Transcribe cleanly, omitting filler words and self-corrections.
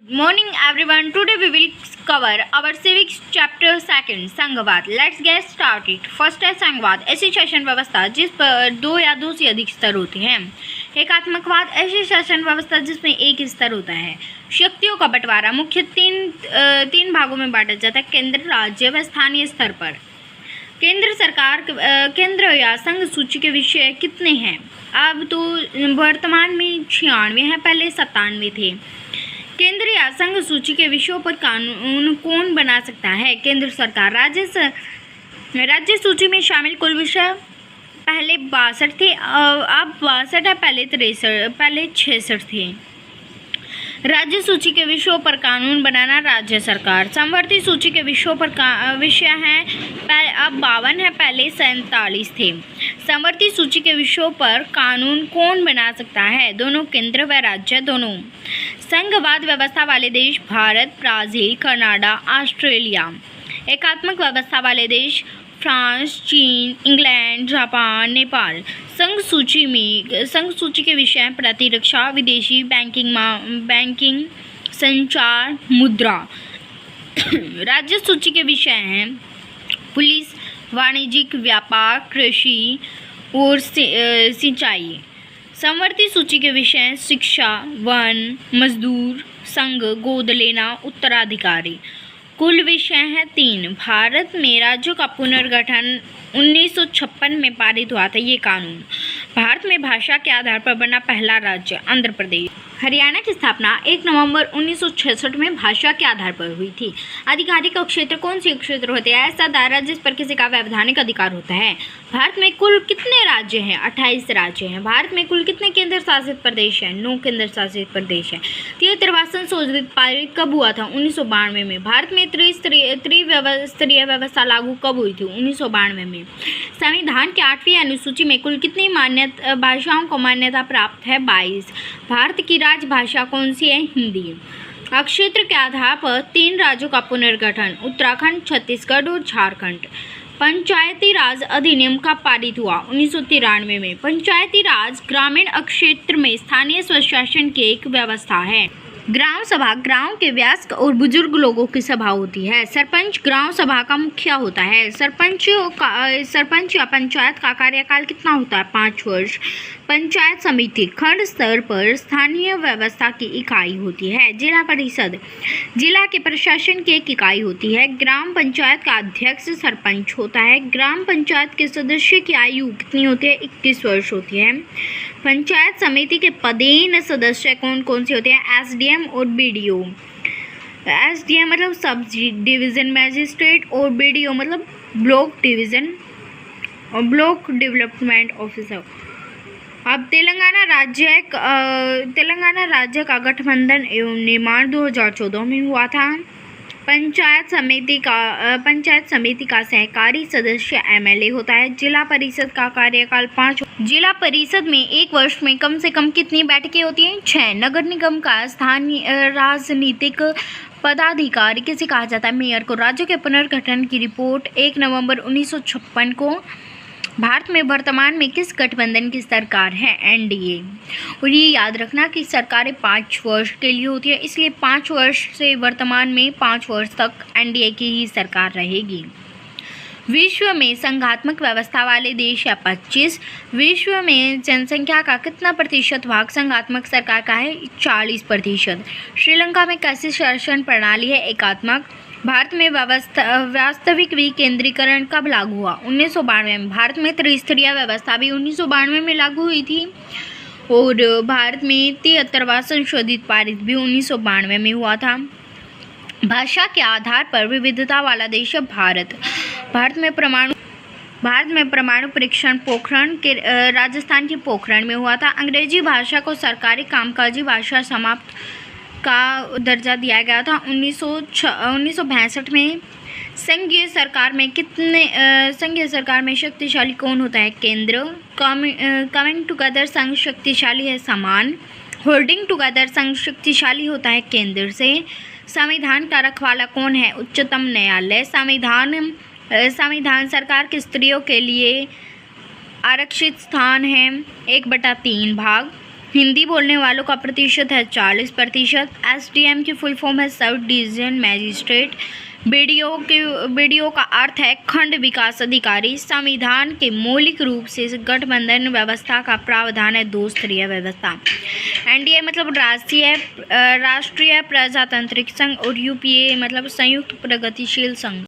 Morning everyone. Today we will cover our civics chapter 2 संघवाद. Let's get started. First है संघवाद, ऐसी शासन व्यवस्था जिस पर दो या दो से अधिक स्तर होते हैं. एकात्मकवाद, ऐसी शासन व्यवस्था जिसमें एक स्तर होता है. शक्तियों का बंटवारा मुख्य तीन भागों में बांटा जाता है, केंद्र, राज्य व स्थानीय स्तर पर. केंद्र सरकार, केंद्र या संघ सूची के विषय कितने हैं? अब तो वर्तमान में 96 हैं, पहले 97 थे. केंद्र या संघ सूची के विषयों पर कानून कौन बना सकता है? केंद्र सरकार. राज्य सूची में शामिल कुल विषय पहले 62 थे, अब 62 है, पहले 66 थे. राज्य सूची के विषयों पर कानून बनाना राज्य सरकार. समवर्ती सूची के विषयों पर विषय हैं, अब 52 है, पहले 47 थे. समवर्ती सूची के विषयों पर कानून कौन बना सकता है? दोनों, केंद्र व राज्य दोनों. संघवाद व्यवस्था वाले देश भारत, ब्राज़ील, कनाडा, ऑस्ट्रेलिया. एकात्मक व्यवस्था वाले देश फ्रांस, चीन, इंग्लैंड, जापान, नेपाल. संघ सूची के विषय हैं, प्रतिरक्षा, विदेशी, बैंकिंग, संचार, मुद्रा. राज्य सूची के विषय हैं पुलिस, वाणिज्यिक, व्यापार, कृषि और सिंचाई. समवर्ती सूची के विषय हैं शिक्षा, वन, मजदूर, संघ, गोद लेना, उत्तराधिकारी. कुल विषय हैं 3. भारत में राज्यों का पुनर्गठन 1956 में पारित हुआ था ये कानून. भारत में भाषा के आधार पर बना पहला राज्य आंध्र प्रदेश. हरियाणा की स्थापना 1 नवंबर 1966 में भाषा के आधार पर हुई थी. आधिकारिक क्षेत्र कौन से क्षेत्र होते हैं? ऐसा दायरा जिस पर किसी का वैधानिक अधिकार होता है. भारत में कुल कितने राज्य हैं? 28 राज्य हैं. भारत में कुल कितने केंद्र शासित प्रदेश हैं? 9 केंद्र शासित प्रदेश हैं. तिरवासन संशोधित पारित कब हुआ था? 1992 में. भारत में त्रिस्तरीय व्यवस्था लागू कब हुई थी? 1992 में. संविधान के 8वीं अनुसूची में कुल कितनी भाषाओं को मान्यता प्राप्त है? 22. भारत की राजभाषा कौन सी है? हिंदी. क्षेत्र के आधार पर 3 राज्यों का पुनर्गठन, उत्तराखंड, छत्तीसगढ़ और झारखंड. पंचायती राज अधिनियम कब पारित हुआ? 1993 में. पंचायती राज ग्रामीण क्षेत्र में स्थानीय स्वशासन की एक व्यवस्था है. ग्राम सभा गांव के वयस्क और बुजुर्ग लोगों की सभा होती है. सरपंच ग्राम सभा का मुखिया होता है. सरपंच या पंचायत का कार्यकाल कितना होता है? 5 वर्ष. पंचायत समिति खंड स्तर पर स्थानीय व्यवस्था की इकाई होती है. जिला परिषद जिला के प्रशासन की एक इकाई होती है. ग्राम पंचायत का अध्यक्ष सरपंच होता है. ग्राम पंचायत के सदस्य की आयु कितनी होती है? 21 वर्ष होती है. पंचायत समिति के पदेन सदस्य कौन कौन से होते हैं? एसडीएम और बीडीओ. एसडीएम मतलब सब डिवीजन मजिस्ट्रेट और बीडीओ मतलब ब्लॉक डिवीजन और ब्लॉक डेवलपमेंट ऑफिसर. अब तेलंगाना राज्य का गठबंधन एवं निर्माण 2014 में हुआ था. पंचायत समिति का सहकारी सदस्य एमएलए होता है. जिला परिषद का कार्यकाल 5. जिला परिषद में 1 वर्ष में कम से कम कितनी बैठकें होती हैं? 6. नगर निगम का स्थानीय राजनीतिक पदाधिकारी किसे कहा जाता है? मेयर को. राज्य के पुनर्गठन की रिपोर्ट 1 नवंबर 1956 को. भारत में वर्तमान में किस गठबंधन की सरकार है? एनडीए. और ये याद रखना कि सरकारें 5 वर्ष के लिए होती है, इसलिए 5 वर्ष से वर्तमान में 5 वर्ष तक एनडीए की ही सरकार रहेगी. विश्व में संघात्मक व्यवस्था वाले देश है 25. विश्व में जनसंख्या का कितना प्रतिशत भाग संघात्मक सरकार का है? 40%. श्रीलंका में कैसी शासन प्रणाली है? एकात्मक. भारत में वास्तविक विकेंद्रीकरण कब लागू हुआ? 1992 में. भारत में त्रिस्तरीय व्यवस्था भी 1992 में लागू हुई थी. और भारत में 73वां संशोधित पारित भी 1992 में हुआ था. भाषा के आधार पर विविधता वाला देश है भारत. भारत में परमाणु परीक्षण पोखरण के राजस्थान के पोखरण में हुआ था. अंग्रेजी भाषा को सरकारी कामकाजी भाषा समाप्त का दर्जा दिया गया था 1962 में. संघीय सरकार में शक्तिशाली कौन होता है? केंद्र. कमिंग टुगेदर संघ शक्तिशाली है समान. होल्डिंग टुगेदर संघ शक्तिशाली होता है केंद्र से. संविधान का रखवाला कौन है? उच्चतम न्यायालय. संविधान सरकार के स्त्रियों के लिए आरक्षित स्थान है 1/3 भाग. हिंदी बोलने वालों का प्रतिशत है 40%। SDM की फुल फॉर्म है सब डिवीजन मैजिस्ट्रेट। बीडीओ का अर्थ है खंड विकास अधिकारी। संविधान के मौलिक रूप से गठबंधन व्यवस्था का प्रावधान है 2 स्तरीय व्यवस्था। NDA मतलब राष्ट्रीय प्रजातांत्रिक संघ और UPA मतलब संयुक्त प्रगतिशील संघ।